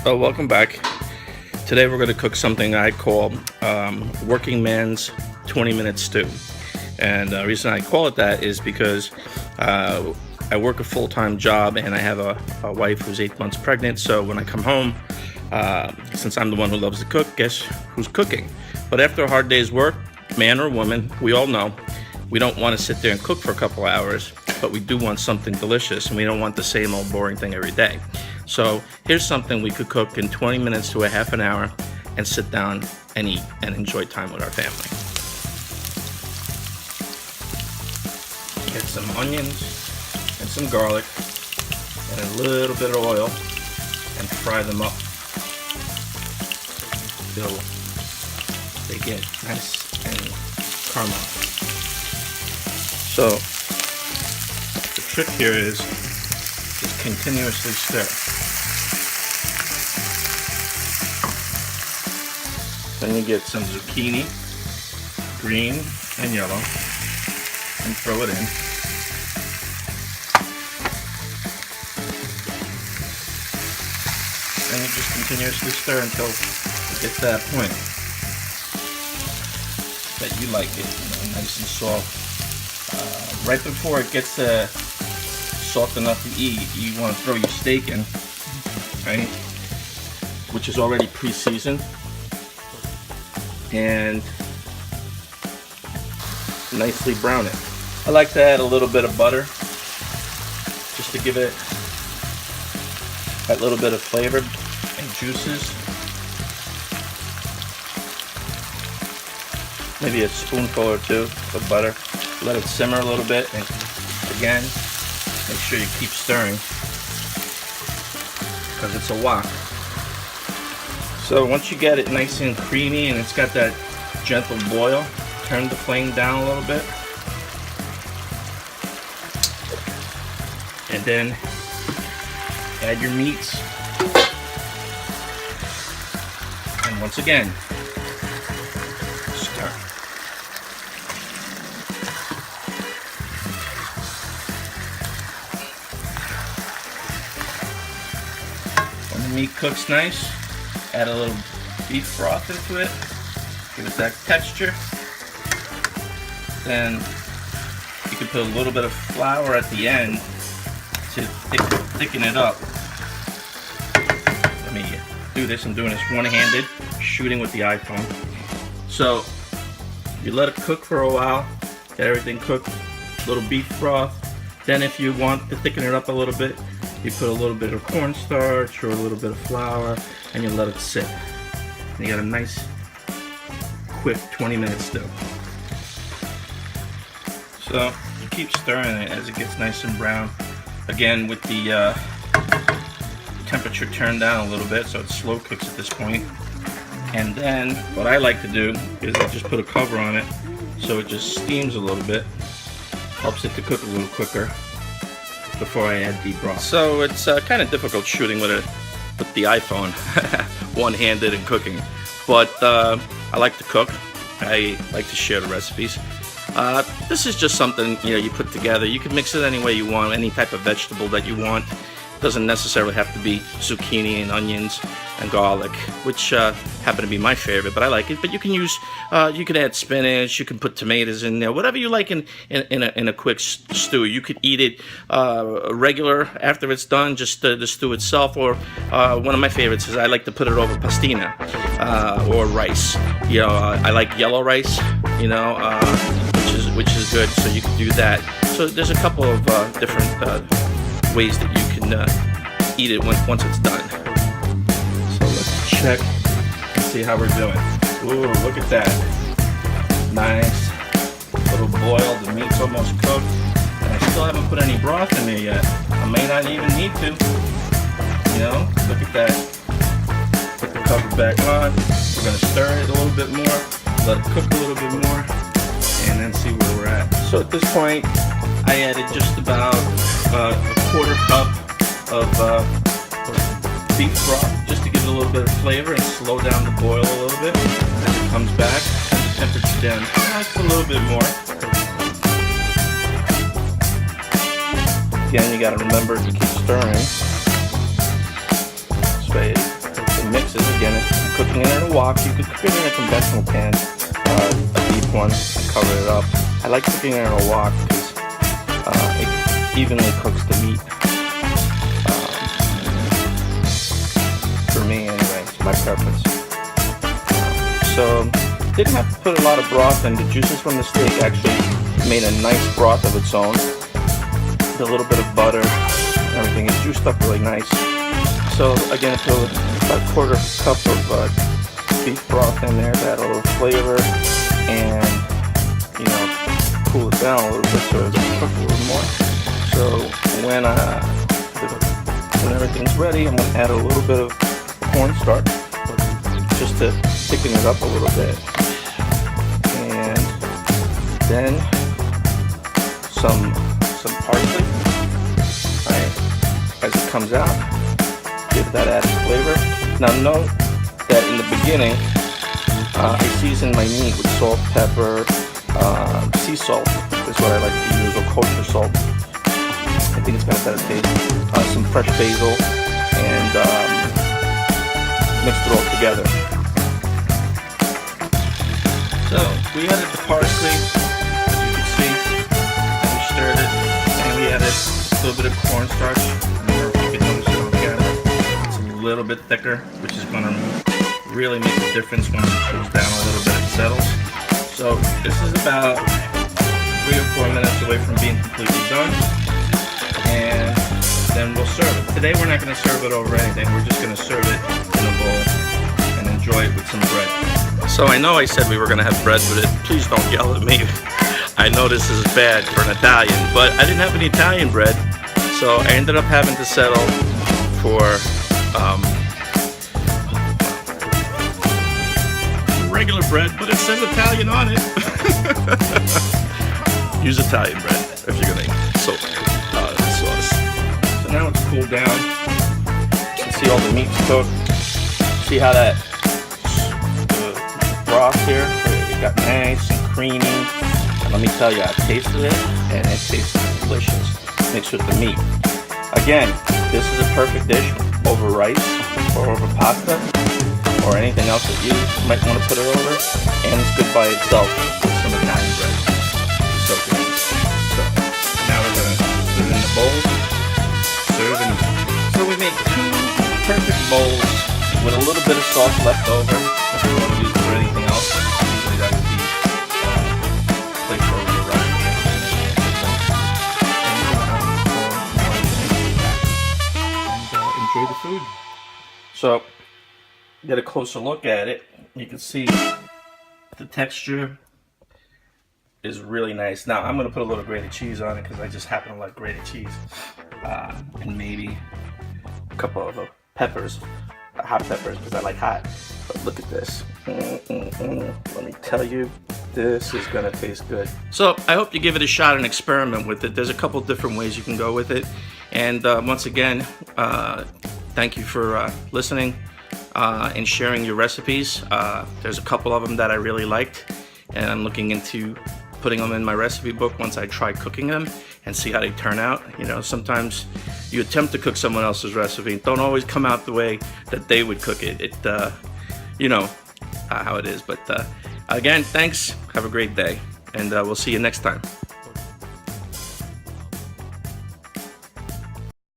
Oh, welcome back. Today we're going to cook something I call working man's 20-minute stew. And the reason I call it that is because I work a full-time job and I have a wife who's 8 months pregnant. So when I come home, since I'm the one who loves to cook, guess who's cooking? But after a hard day's work, man or woman, we all know, we don't want to sit there and cook for a couple hours, but we do want something delicious and we don't want the same old boring thing every day. So here's something we could cook in 20 minutes to a half an hour and sit down and eat and enjoy time with our family. Get some onions and some garlic and a little bit of oil and fry them up till they get nice and caramel. So the trick here is just continuously stir. Then you get some zucchini, green and yellow, and throw it in. And you just continuously stir until it gets to that point that you like it, nice and soft. Right before it gets soft enough to eat, you want to throw your steak in, right? Which is already pre-seasoned. And nicely brown it. I like to add a little bit of butter just to give it that little bit of flavor and juices. Maybe a spoonful or two of butter. Let it simmer a little bit, and again, make sure you keep stirring because it's a wok. So once you get it nice and creamy and it's got that gentle boil, turn the flame down a little bit. And then add your meats. And once again, stir. When the meat cooks nice, add a little beef broth into it, give it that texture. Then you can put a little bit of flour at the end to thicken it up. Let me do this. I'm doing this one-handed, shooting with the iPhone. So you let it cook for a while, get everything cooked, a little beef broth. Then if you want to thicken it up a little bit, you put a little bit of cornstarch or a little bit of flour and you let it sit. And you got a nice, quick 20-minute stew. So you keep stirring it as it gets nice and brown. Again, with the temperature turned down a little bit, so it slow cooks at this point. And then what I like to do is I just put a cover on it so it just steams a little bit. Helps it to cook a little quicker before I add the broth. So it's kind of difficult shooting with the iPhone, one-handed and cooking. But I like to cook. I like to share the recipes. This is just something you put together. You can mix it any way you want, any type of vegetable that you want. Doesn't necessarily have to be zucchini and onions and garlic, which happen to be my favorite, but I like it. But you can use, you can add spinach, you can put tomatoes in there, whatever you like in a quick stew. You could eat it regular after it's done, just the stew itself, or one of my favorites is I like to put it over pastina or rice. I like yellow rice, which is good, so you can do that. So there's a couple of different ways that you can eat it once it's done. So let's check and see how we're doing. Ooh, look at that. Nice. Little boil. The meat's almost cooked. And I still haven't put any broth in there yet. I may not even need to. Look at that. Put the cover back on. We're going to stir it a little bit more. Let it cook a little bit more. And then see where we're at. So at this point, I added just about a quarter cup of beef broth just to give it a little bit of flavor and slow down the boil a little bit. As it comes back, turn the temperature down just a little bit more. Again, you got to remember to keep stirring. This way it mixes. Again, I'm cooking it in a wok. You could cook it in a conventional pan, a deep one, and cover it up. I like cooking it in a wok because it evenly cooks the meat. For me, anyway, it's my preference. So didn't have to put a lot of broth in. The juices from the steak actually made a nice broth of its own. With a little bit of butter, everything is juiced up really nice. So again, I put about a quarter cup of beef broth in there to add a little flavor and, you know, cool it down a little bit so it can cook a little more. So when everything's ready, I'm going to add a little bit of cornstarch just to thicken it up a little bit. And then some parsley, right, as it comes out, give that added flavor. Now note that in the beginning, I season my meat with salt, pepper, sea salt is what I like to use, or kosher salt. I think it's got a better taste. Some fresh basil, and mixed it all together. So we added the parsley, as you can see, and we stirred it, and we added a little bit of cornstarch. Or you can notice it on camera. It's a little bit thicker, which is going to really make a difference when it cools down a little bit and settles. So this is about 3 or 4 minutes away from being completely done, and then we'll serve it. Today we're not going to serve it over anything. We're just going to serve it in a bowl and enjoy it with some bread. So I know I said we were going to have bread with it. Please don't yell at me. I know this is bad for an Italian, but I didn't have any Italian bread, so I ended up having to settle for regular bread, but it says Italian on it. Use Italian bread if you're going to soak sauce. So now it's cooled down. You can see all the meat's cooked. See how that broth here, it got nice and creamy. And let me tell you, I tasted it, and it tastes delicious mixed with the meat. Again, this is a perfect dish over rice or over pasta or anything else that you might want to put it over, and it's good by itself with some Italian bread. It's so good. So now we're gonna put it in the bowls, serve and eat. So we made 2 perfect bowls with a little bit of sauce left over. If you want to use it for anything else, usually that would be placed over the rice. And enjoy the food. So, get a closer look at it. You can see the texture is really nice. Now, I'm going to put a little grated cheese on it because I just happen to like grated cheese. And maybe a couple of peppers. Hot peppers because I like hot. But look at this. Let me tell you, this is gonna taste good. So I hope you give it a shot and experiment with it. There's a couple different ways you can go with it. And once again, thank you for listening and sharing your recipes. There's a couple of them that I really liked, and I'm looking into putting them in my recipe book once I try cooking them and see how they turn out. You know, sometimes you attempt to cook someone else's recipe and don't always come out the way that they would cook it. You know how it is. But again, thanks. Have a great day, and we'll see you next time.